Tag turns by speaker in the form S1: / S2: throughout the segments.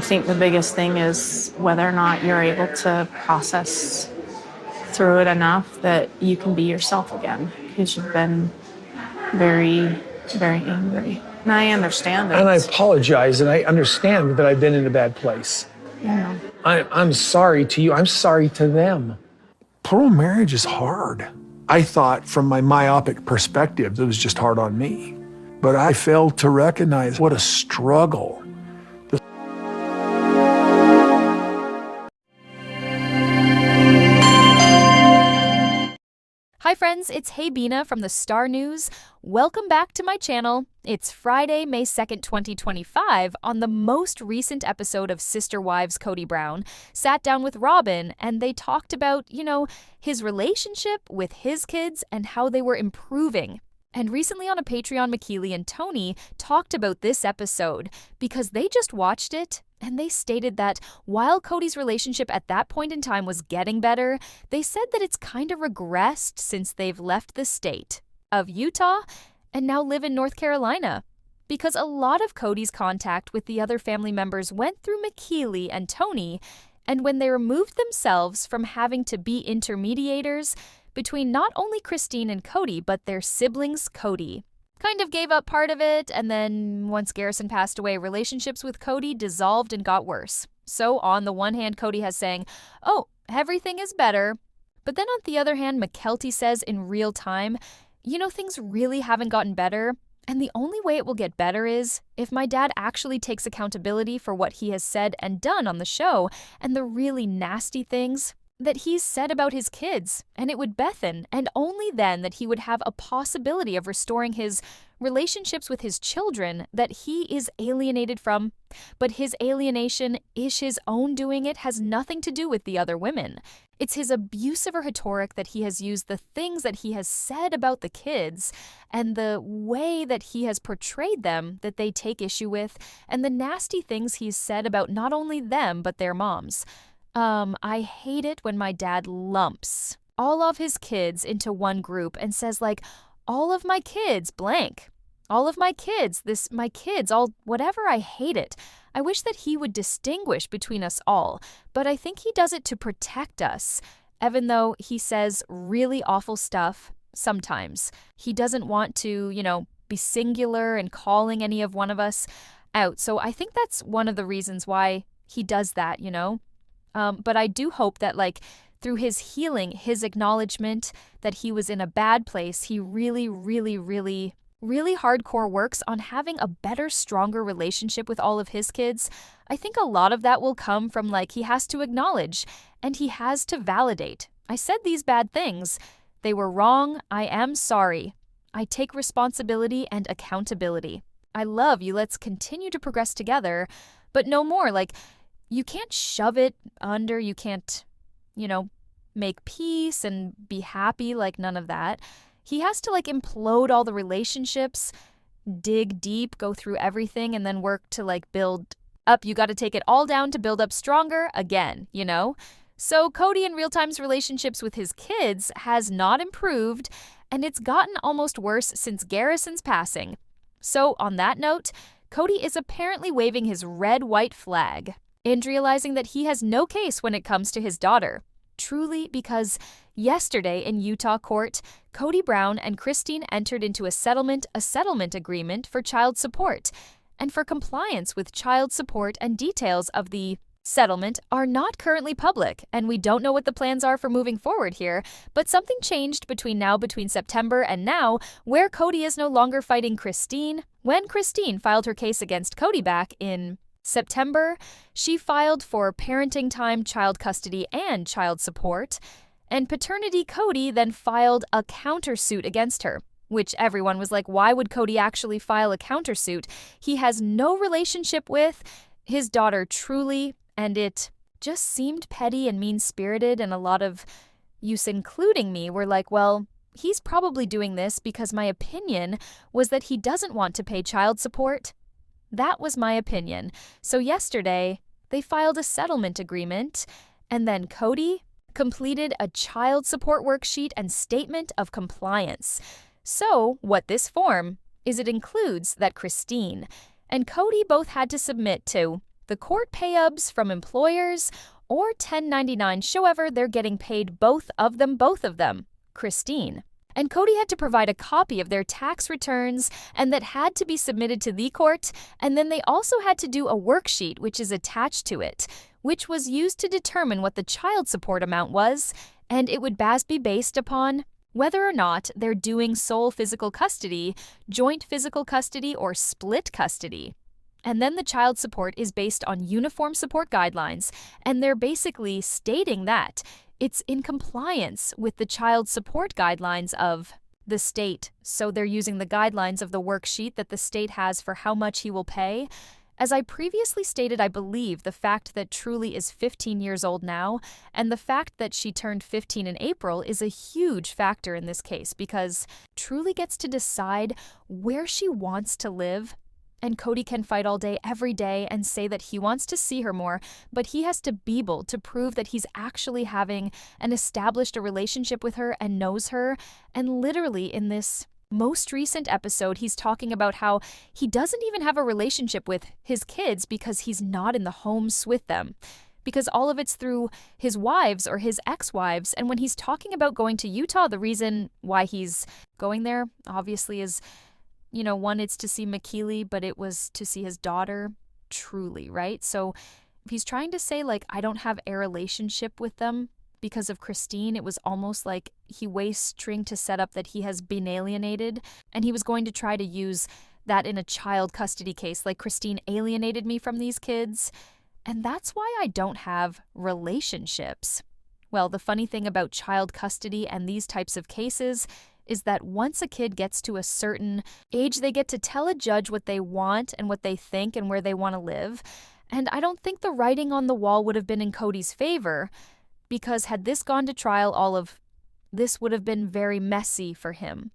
S1: think the biggest thing is whether or not you're able to process through it enough that you can be yourself again, because you've been very, very angry. And I understand it.
S2: And I apologize, and I understand that I've been in a bad place.
S1: Yeah.
S2: I'm sorry to you. I'm sorry to them. Plural marriage is hard. I thought from my myopic perspective, it was just hard on me. But I failed to recognize what a struggle.
S3: Hi friends, it's Hey Bina from the Star News. Welcome back to my channel. It's Friday, May 2nd, 2025. On the most recent episode of Sister Wives, Kody Brown sat down with Robyn and they talked about, his relationship with his kids and how they were improving. And recently on a Patreon, McKeely and Tony talked about this episode because they just watched it and they stated that while Kody's relationship at that point in time was getting better, they said that it's kind of regressed since they've left the state of Utah and now live in North Carolina. Because a lot of Kody's contact with the other family members went through McKeely and Tony, and when they removed themselves from having to be intermediators between not only Christine and Kody, but their siblings Kody kind of gave up part of it, and then once Garrison passed away, relationships with Kody dissolved and got worse. So on the one hand, Kody has saying, oh, everything is better. But then on the other hand, McKelty says in real time, things really haven't gotten better. And the only way it will get better is if my dad actually takes accountability for what he has said and done on the show and the really nasty things that he's said about his kids, and it would Bethan, and only then that he would have a possibility of restoring his relationships with his children that he is alienated from. But his alienation is his own doing. It has nothing to do with the other women. It's his abusive or rhetoric that he has used, the things that he has said about the kids, and the way that he has portrayed them that they take issue with, and the nasty things he's said about not only them, but their moms. I hate it when my dad lumps all of his kids into one group and says, all of my kids, blank. All of my kids, my kids, all whatever. I hate it. I wish that he would distinguish between us all, but I think he does it to protect us, even though he says really awful stuff sometimes. He doesn't want to, be singular and calling any of one of us out. So I think that's one of the reasons why he does that, But I do hope that, through his healing, his acknowledgement that he was in a bad place, he really, really, really, really hardcore works on having a better, stronger relationship with all of his kids. I think a lot of that will come from, he has to acknowledge and he has to validate. I said these bad things. They were wrong. I am sorry. I take responsibility and accountability. I love you. Let's continue to progress together, but no more. You can't shove it under, you can't, make peace and be happy, none of that. He has to, implode all the relationships, dig deep, go through everything, and then work to, build up. You got to take it all down to build up stronger again, So Kody in real time's relationships with his kids has not improved, and it's gotten almost worse since Garrison's passing. So on that note, Kody is apparently waving his red-white flag and realizing that he has no case when it comes to his daughter. Truly, because yesterday in Utah court, Kody Brown and Christine entered into a settlement agreement for child support. And for compliance with child support, and details of the settlement are not currently public, and we don't know what the plans are for moving forward here, but something changed between September and now, where Kody is no longer fighting Christine. When Christine filed her case against Kody back in September, she filed for parenting time, child custody, and child support, and paternity Kody then filed a countersuit against her, which everyone was like, why would Kody actually file a countersuit? He has no relationship with his daughter truly, and it just seemed petty and mean-spirited, and a lot of use, including me, were like, well, he's probably doing this because my opinion was that he doesn't want to pay child support. That was my opinion. So yesterday, they filed a settlement agreement, and then Kody completed a child support worksheet and statement of compliance. So what this form is, it includes that Christine and Kody both had to submit to the court pay-ups from employers, or 1099, however, they're getting paid both of them, Christine. And Kody had to provide a copy of their tax returns, and that had to be submitted to the court, and then they also had to do a worksheet which is attached to it, which was used to determine what the child support amount was, and it would be based upon whether or not they're doing sole physical custody, joint physical custody, or split custody. And then the child support is based on uniform support guidelines, and they're basically stating that it's in compliance with the child support guidelines of the state. So they're using the guidelines of the worksheet that the state has for how much he will pay. As I previously stated, I believe the fact that Truly is 15 years old now, and the fact that she turned 15 in April is a huge factor in this case, because Truly gets to decide where she wants to live. And Kody can fight all day, every day, and say that he wants to see her more, but he has to be able to prove that he's actually having and established a relationship with her and knows her. And literally in this most recent episode, he's talking about how he doesn't even have a relationship with his kids because he's not in the homes with them, because all of it's through his wives or his ex-wives. And when he's talking about going to Utah, the reason why he's going there obviously is, one, it's to see McKeely, but it was to see his daughter, Truly, right? So if he's trying to say, I don't have a relationship with them because of Christine, it was almost like he was trying to set up that he has been alienated, and he was going to try to use that in a child custody case, like Christine alienated me from these kids, and that's why I don't have relationships. Well, the funny thing about child custody and these types of cases is that once a kid gets to a certain age, they get to tell a judge what they want and what they think and where they want to live. And I don't think the writing on the wall would have been in Kody's favor, because had this gone to trial, all of this would have been very messy for him.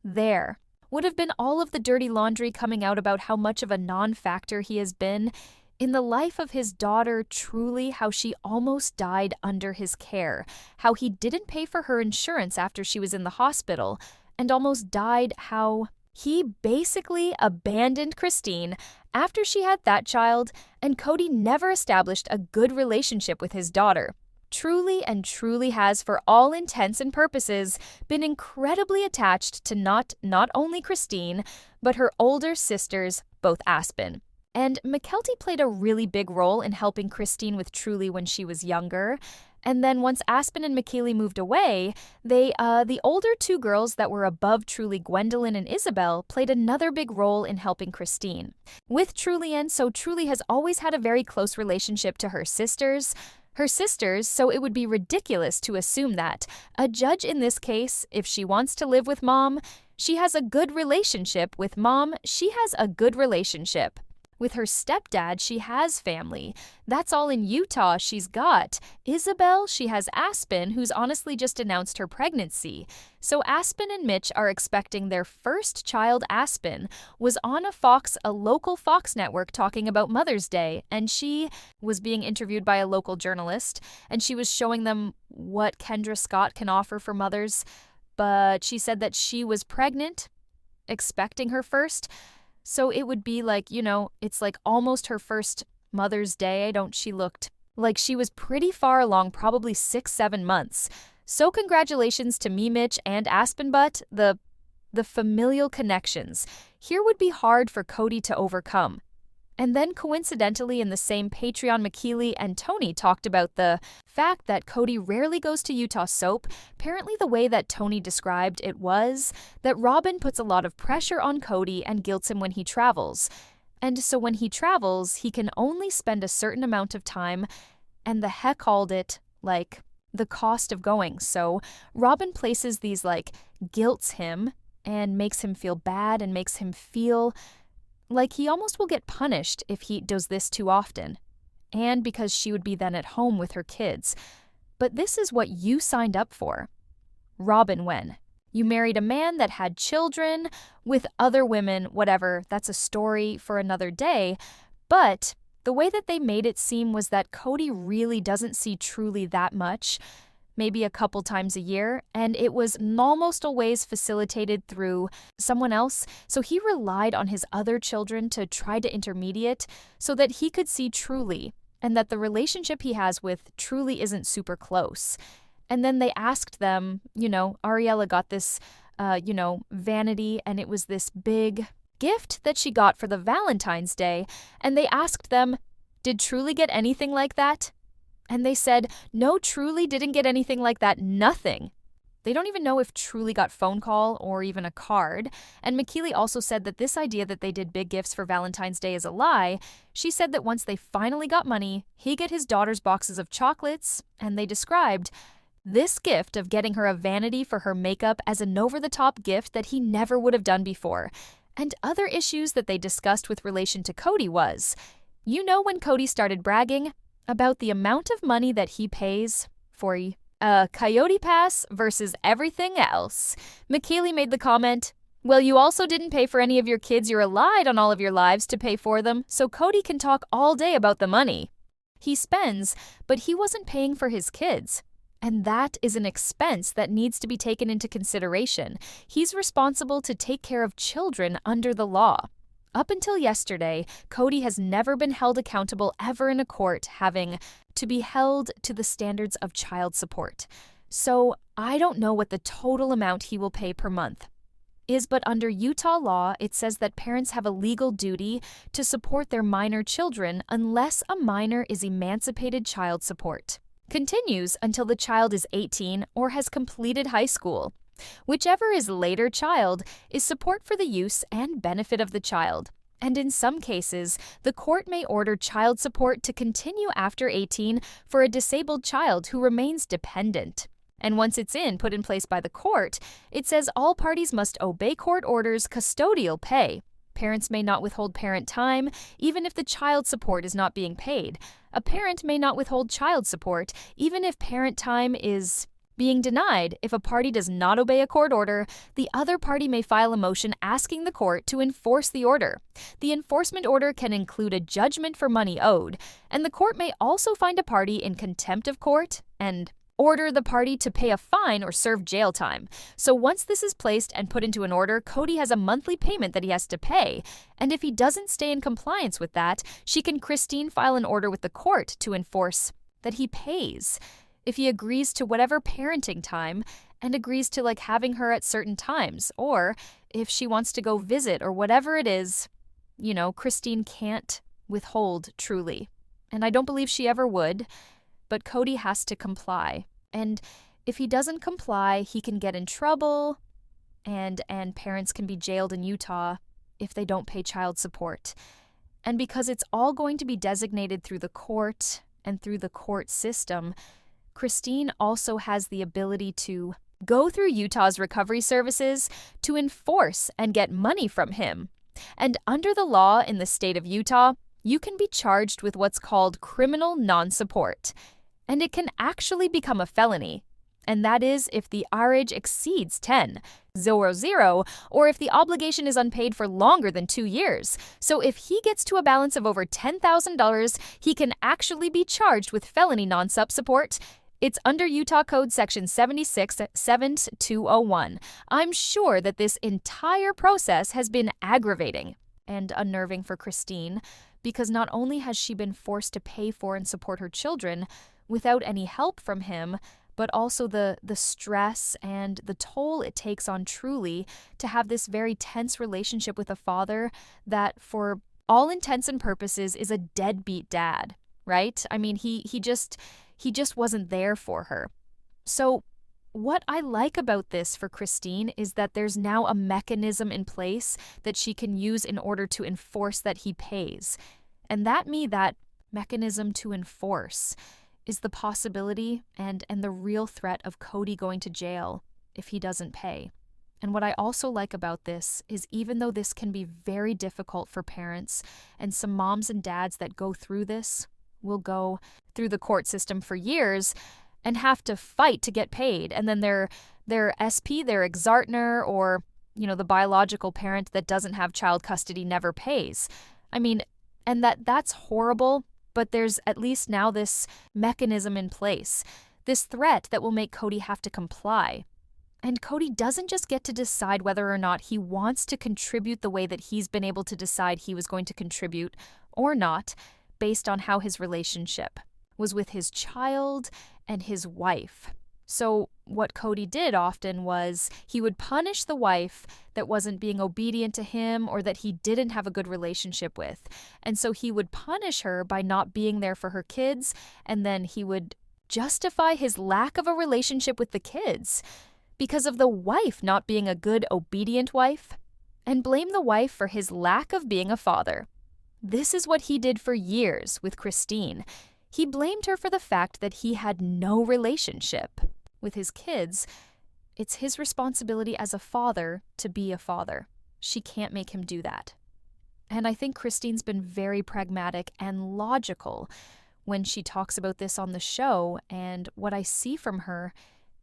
S3: There would have been all of the dirty laundry coming out about how much of a non-factor he has been in the life of his daughter, Truly, how she almost died under his care, how he didn't pay for her insurance after she was in the hospital and almost died, how he basically abandoned Christine after she had that child, and Kody never established a good relationship with his daughter. Truly has, for all intents and purposes, been incredibly attached to not only Christine, but her older sisters, both Aspen. And Mykelti played a really big role in helping Christine with Truly when she was younger. And then once Aspen and McKeely moved away, the older two girls that were above Truly, Gwendolyn and Isabel, played another big role in helping Christine with Truly. And so Truly has always had a very close relationship to her sisters, so it would be ridiculous to assume that a judge in this case, if she wants to live with mom, she has a good relationship with mom, she has a good relationship. With her stepdad, she has family. That's all in Utah she's got. Isabel, she has Aspen, who's honestly just announced her pregnancy. So Aspen and Mitch are expecting their first child. Aspen was on a local Fox network talking about Mother's Day, and she was being interviewed by a local journalist, and she was showing them what Kendra Scott can offer for mothers. But she said that she was pregnant, expecting her first. So it would be it's like almost her first Mother's Day. She looked like she was pretty far along, probably 6-7 months. So congratulations to me, Mitch, and Aspen, but the familial connections here would be hard for Kody to overcome. And then coincidentally, in the same Patreon, McKeely and Tony talked about the fact that Kody rarely goes to Utah soap. Apparently the way that Tony described it was that Robyn puts a lot of pressure on Kody and guilts him when he travels. And so when he travels, he can only spend a certain amount of time, and the heck called it, the cost of going. So Robyn places these, guilts him and makes him feel bad and makes him feel like he almost will get punished if he does this too often, and because she would be then at home with her kids. But this is what you signed up for, Robyn, when you married a man that had children with other women, whatever, that's a story for another day. But the way that they made it seem was that Kody really doesn't see Truly that much. maybe a couple times a year, and it was almost always facilitated through someone else, so he relied on his other children to try to intermediate so that he could see Truly, and that the relationship he has with Truly isn't super close. And then they asked them, Ariella got this, vanity, and it was this big gift that she got for the Valentine's Day, and they asked them, did Truly get anything like that? And they said, no, Truly didn't get anything like that, nothing. They don't even know if Truly got phone call or even a card. And McKeely also said that this idea that they did big gifts for Valentine's Day is a lie. She said that once they finally got money, he got his daughter's boxes of chocolates, and they described this gift of getting her a vanity for her makeup as an over-the-top gift that he never would have done before. And other issues that they discussed with relation to Kody was, when Kody started bragging about the amount of money that he pays for a coyote pass versus everything else. McKeely made the comment, well, you also didn't pay for any of your kids you relied on all of your lives to pay for them, so Kody can talk all day about the money he spends, but he wasn't paying for his kids. And that is an expense that needs to be taken into consideration. He's responsible to take care of children under the law. Up until yesterday, Kody has never been held accountable ever in a court, having to be held to the standards of child support. So I don't know what the total amount he will pay per month is, but under Utah law, it says that parents have a legal duty to support their minor children unless a minor is emancipated child support. Continues until the child is 18 or has completed high school. Whichever is later child is support for the use and benefit of the child. And in some cases, the court may order child support to continue after 18 for a disabled child who remains dependent. And once it's put in place by the court, it says all parties must obey court orders, custodial pay. Parents may not withhold parent time, even if the child support is not being paid. A parent may not withhold child support, even if parent time is being denied. If a party does not obey a court order, the other party may file a motion asking the court to enforce the order. The enforcement order can include a judgment for money owed, and the court may also find a party in contempt of court and order the party to pay a fine or serve jail time. So once this is placed and put into an order, Kody has a monthly payment that he has to pay. And if he doesn't stay in compliance with that, Christine file an order with the court to enforce that he pays. If he agrees to whatever parenting time and agrees to having her at certain times, or if she wants to go visit or whatever it is, Christine can't withhold Truly. And I don't believe she ever would, but Kody has to comply. And if he doesn't comply, he can get in trouble, and parents can be jailed in Utah if they don't pay child support. And because it's all going to be designated through the court and through the court system, Christine also has the ability to go through Utah's recovery services to enforce and get money from him. And under the law in the state of Utah, you can be charged with what's called criminal non-support. And it can actually become a felony. And that is if the arreage exceeds 10, 0, or if the obligation is unpaid for longer than 2 years. So if he gets to a balance of over $10,000, he can actually be charged with felony non-sup support. It's under Utah Code Section 76-7201. I'm sure that this entire process has been aggravating and unnerving for Christine, because not only has she been forced to pay for and support her children without any help from him, but also the stress and the toll it takes on Truly to have this very tense relationship with a father that, for all intents and purposes, is a deadbeat dad, right? I mean, he just wasn't there for her. So what I like about this for Christine is that there's now a mechanism in place that she can use in order to enforce that he pays. And that mechanism to enforce is the possibility and the real threat of Kody going to jail if he doesn't pay. And what I also like about this is, even though this can be very difficult for parents, and some moms and dads that go through this will go through the court system for years and have to fight to get paid, and then their SP, their exartner, or the biological parent that doesn't have child custody never pays. I mean, and that's horrible. But there's at least now this mechanism in place this threat that will make Kody have to comply. And Kody doesn't just get to decide whether or not he wants to contribute the way that he's been able to decide he was going to contribute or not, based on how his relationship was with his child and his wife. So what Kody did often was he would punish the wife that wasn't being obedient to him or that he didn't have a good relationship with. And so he would punish her by not being there for her kids, and then he would justify his lack of a relationship with the kids because of the wife not being a good, obedient wife, and blame the wife for his lack of being a father. This is what he did for years with Christine. He blamed her for the fact that he had no relationship with his kids. It's his responsibility as a father to be a father. She can't make him do that. And I think Christine's been very pragmatic and logical when she talks about this on the show, and what I see from her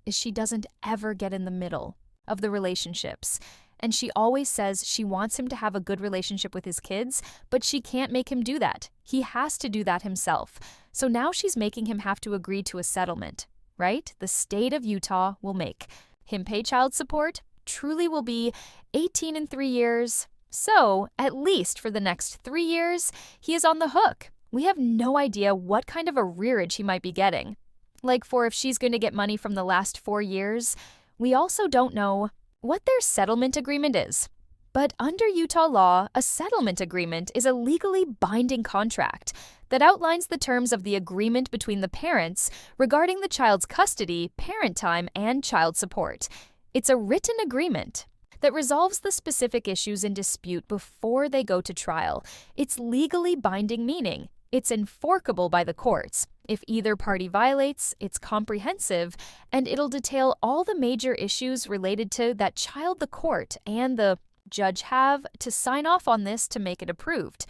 S3: is she doesn't ever get in the middle of the relationships. And she always says she wants him to have a good relationship with his kids, but she can't make him do that. He has to do that himself. So now she's making him have to agree to a settlement, right? The state of Utah will make him pay child support. Truly will be 18 in 3 years. So at least for the next 3 years, he is on the hook. We have no idea what kind of arrearage he might be getting. Like for if she's going to get money from the last 4 years, we also don't know what their settlement agreement is. But under Utah law, a settlement agreement is a legally binding contract that outlines the terms of the agreement between the parents regarding the child's custody, parent time, and child support. It's a written agreement that resolves the specific issues in dispute before they go to trial. It's legally binding, meaning it's enforceable by the courts. If either party violates, it's comprehensive, and it'll detail all the major issues related to that child the court and the judge have to sign off on this to make it approved.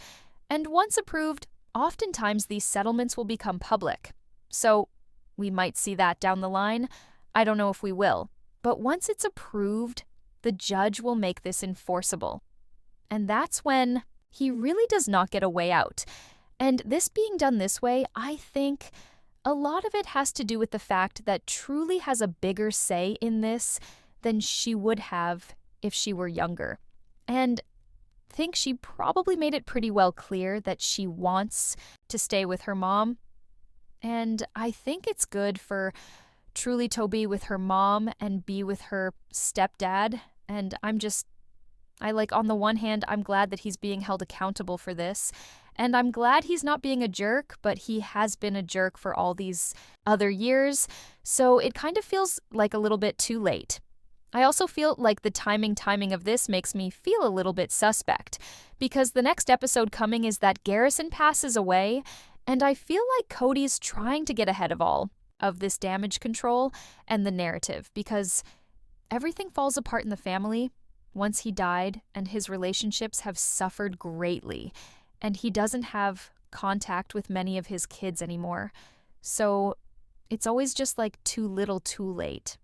S3: And once approved, oftentimes these settlements will become public. So we might see that down the line. I don't know if we will. But once it's approved, the judge will make this enforceable. And that's when he really does not get a way out. And this being done this way, I think a lot of it has to do with the fact that Truly has a bigger say in this than she would have if she were younger. And I think she probably made it pretty well clear that she wants to stay with her mom. And I think it's good for Truly to be with her mom and be with her stepdad. And on the one hand, I'm glad that he's being held accountable for this. And I'm glad he's not being a jerk, but he has been a jerk for all these other years. So it kind of feels like a little bit too late. I also feel like the timing of this makes me feel a little bit suspect, because the next episode coming is that Garrison passes away, and I feel like Kody's trying to get ahead of all of this damage control and the narrative, because everything falls apart in the family once he died, and his relationships have suffered greatly. And he doesn't have contact with many of his kids anymore. So it's always just like too little too late.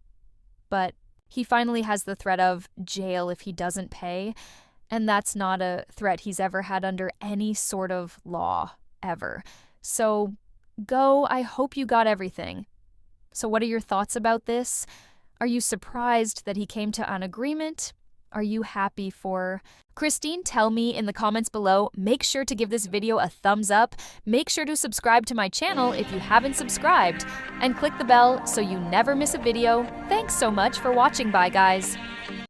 S3: But he finally has the threat of jail if he doesn't pay. And that's not a threat he's ever had under any sort of law, ever. So go, I hope you got everything. So what are your thoughts about this? Are you surprised that he came to an agreement? Are you happy for Christine? Tell me in the comments below. Make sure to give this video a thumbs up. Make sure to subscribe to my channel if you haven't subscribed. And click the bell so you never miss a video. Thanks so much for watching. Bye, guys.